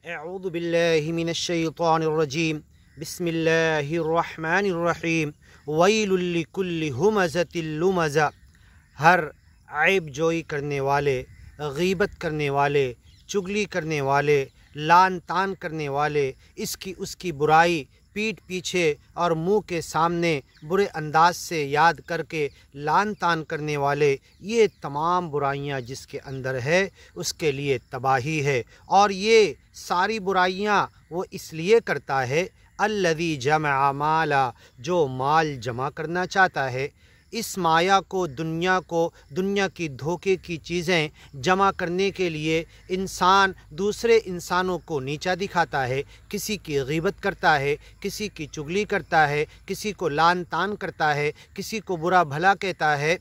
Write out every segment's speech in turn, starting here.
اعوذ باللہ من الشیطان الرجیم بسم اللہ الرحمن الرحیم ویل لکل ہمزۃ لمزہ۔ ہر عیب جوئی کرنے والے، غیبت کرنے والے، چگلی کرنے والے، لان تان کرنے والے، اس کی برائی پیٹھ پیچھے اور منہ کے سامنے برے انداز سے یاد کر کے لان تان کرنے والے، یہ تمام برائیاں جس کے اندر ہے اس کے لیے تباہی ہے۔ اور یہ ساری برائیاں وہ اس لیے کرتا ہے الذی جمع مالا، جو مال جمع کرنا چاہتا ہے۔ اس مایا کو، دنیا کی دھوکے کی چیزیں جمع کرنے کے لیے انسان دوسرے انسانوں کو نیچا دکھاتا ہے، کسی کی غیبت کرتا ہے، کسی کی چگلی کرتا ہے، کسی کو لان تان کرتا ہے، کسی کو برا بھلا کہتا ہے۔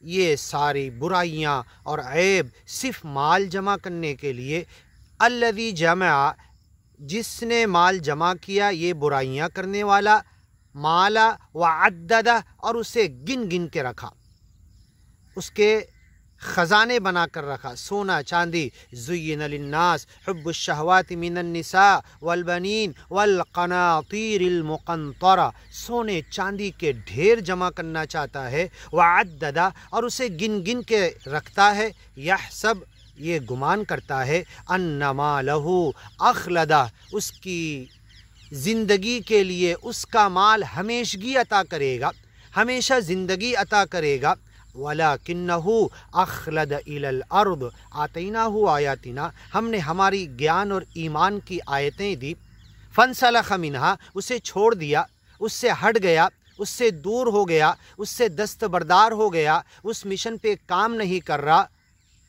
یہ ساری برائیاں اور عیب صرف مال جمع کرنے کے لیے۔ الذی جمع، جس نے مال جمع کیا، یہ برائیاں کرنے والا، مالا وعددہ، اور اسے گن گن کے رکھا، اس کے خزانے بنا کر رکھا، سونا چاندی۔ زین للناس حب الشہوات من النساء والبنین والقناطیر المقنطرہ، سونے چاندی کے ڈھیر جمع کرنا چاہتا ہے۔ وعددہ، اور اسے گن گن کے رکھتا ہے۔ یحسب، یہ گمان کرتا ہے، ان مالہ اخلدہ، اس کی زندگی کے لیے اس کا مال ہمیشگی عطا کرے گا، ہمیشہ زندگی عطا کرے گا۔ وَلَكِنَّهُ أَخْلَدَ إِلَى الْأَرْضِ آتَيْنَاهُ آیاتنا، ہم نے ہماری گیان اور ایمان کی آیتیں دی۔ فَانْسَلَخَ مِنْهَا، اسے چھوڑ دیا، اس سے ہٹ گیا، اس سے دور ہو گیا، اس سے دستبردار ہو گیا، اس مشن پہ کام نہیں کر رہا۔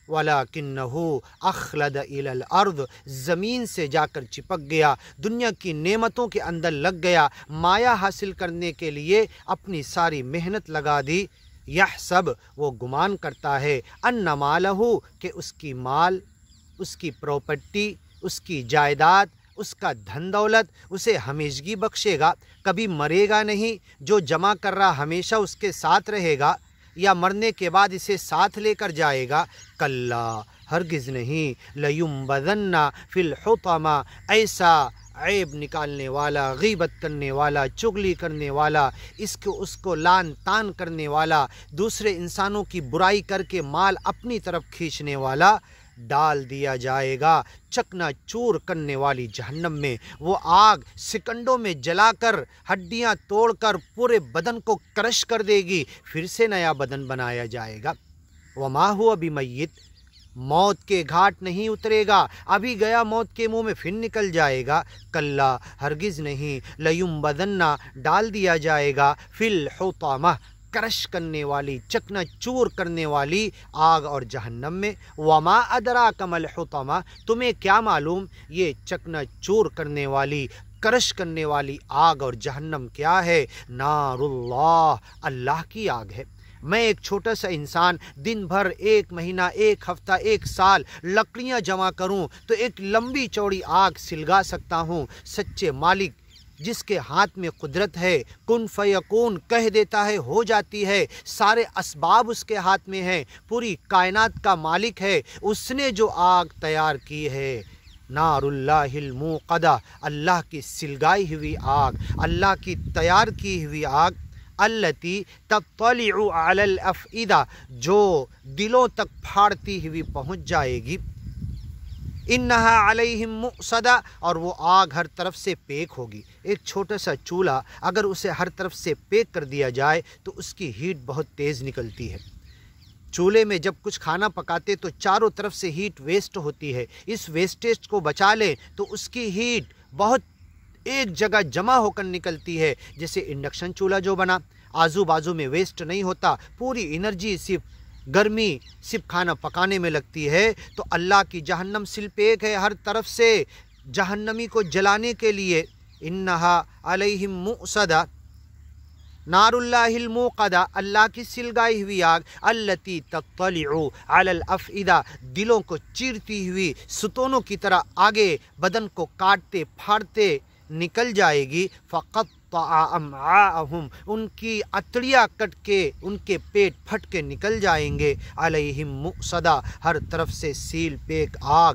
وَلَكِنَّهُ أَخْلَدَ إِلَى الْأَرْضِ، زمین سے جا کر چپک گیا، دنیا کی نعمتوں کے اندر لگ گیا، مایا حاصل کرنے کے لیے اپنی ساری محنت لگا دی۔ یحسب، وہ گمان کرتا ہے، ان مالہ، کہ اس کی مال، اس کی پراپرٹی، اس کی جائیداد، اس کا دھن دولت اسے ہمیشگی بخشے گا، کبھی مرے گا نہیں، جو جمع کر رہا ہمیشہ اس کے ساتھ رہے گا، یا مرنے کے بعد اسے ساتھ لے کر جائے گا۔ کلا، ہرگز نہیں، لیمبذن فی الحطمہ، ایسا عیب نکالنے والا، غیبت کرنے والا، چگلی کرنے والا، اس کو لان تان کرنے والا، دوسرے انسانوں کی برائی کر کے مال اپنی طرف کھینچنے والا، ڈال دیا جائے گا چکنا چور کرنے والی جہنم میں۔ وہ آگ سیکنڈوں میں جلا کر، ہڈیاں توڑ کر پورے بدن کو کرش کر دے گی، پھر سے نیا بدن بنایا جائے گا۔ وما ہوا بمیت، موت کے گھاٹ نہیں اترے گا، ابھی گیا موت کے منہ میں پھر نکل جائے گا۔ کلا، ہرگز نہیں، لیمبذن، ڈال دیا جائے گا، فی الحطمہ، کرش کرنے والی، چکنا چور کرنے والی آگ اور جہنم میں۔ وما ادراک ما الحطمہ، تمہیں کیا معلوم یہ چکنا چور کرنے والی، کرش کرنے والی آگ اور جہنم کیا ہے؟ نار اللہ، اللہ کی آگ ہے۔ میں ایک چھوٹا سا انسان دن بھر، ایک مہینہ، ایک ہفتہ، ایک سال لکڑیاں جمع کروں تو ایک لمبی چوڑی آگ سلگا سکتا ہوں۔ سچے مالک جس کے ہاتھ میں قدرت ہے، کن فیکون کہہ دیتا ہے، ہو جاتی ہے، سارے اسباب اس کے ہاتھ میں ہیں، پوری کائنات کا مالک ہے، اس نے جو آگ تیار کی ہے، نار اللہ الموقدہ، اللہ کی سلگائی ہوئی آگ، اللہ کی تیار کی ہوئی آگ، التی تطلع علی الافئدہ، جو دلوں تک پھاڑتی ہوئی پہنچ جائے گی۔ انہا علیہم مؤصدہ، اور وہ آگ ہر طرف سے پیک ہوگی۔ ایک چھوٹا سا چولہا اگر اسے ہر طرف سے پیک کر دیا جائے تو اس کی ہیٹ بہت تیز نکلتی ہے۔ چولہے میں جب کچھ کھانا پکاتے تو چاروں طرف سے ہیٹ ویسٹ ہوتی ہے، اس ویسٹیج کو بچا لیں تو اس کی ہیٹ بہت ایک جگہ جمع ہو کر نکلتی ہے۔ جیسے انڈکشن چولہا جو بنا، آزو بازو میں ویسٹ نہیں ہوتا، پوری انرجی صرف گرمی صرف کھانا پکانے میں لگتی ہے۔ تو اللہ کی جہنم سل پیک ہے ہر طرف سے جہنمی کو جلانے کے لیے۔ انہا علیہم مؤصدہ، نار اللہ الموقدہ، اللہ کی سلگائی ہوئی آگ، التی تطلع علی الافئدہ، دلوں کو چیرتی ہوئی ستونوں کی طرح آگے بدن کو کاٹتے پھاڑتے نکل جائے گی۔ فقطع امعاءہم، ان کی اتڑیاں کٹ کے ان کے پیٹ پھٹ کے نکل جائیں گے۔ علیہم مؤصدہ، ہر طرف سے سیل پیک آگ،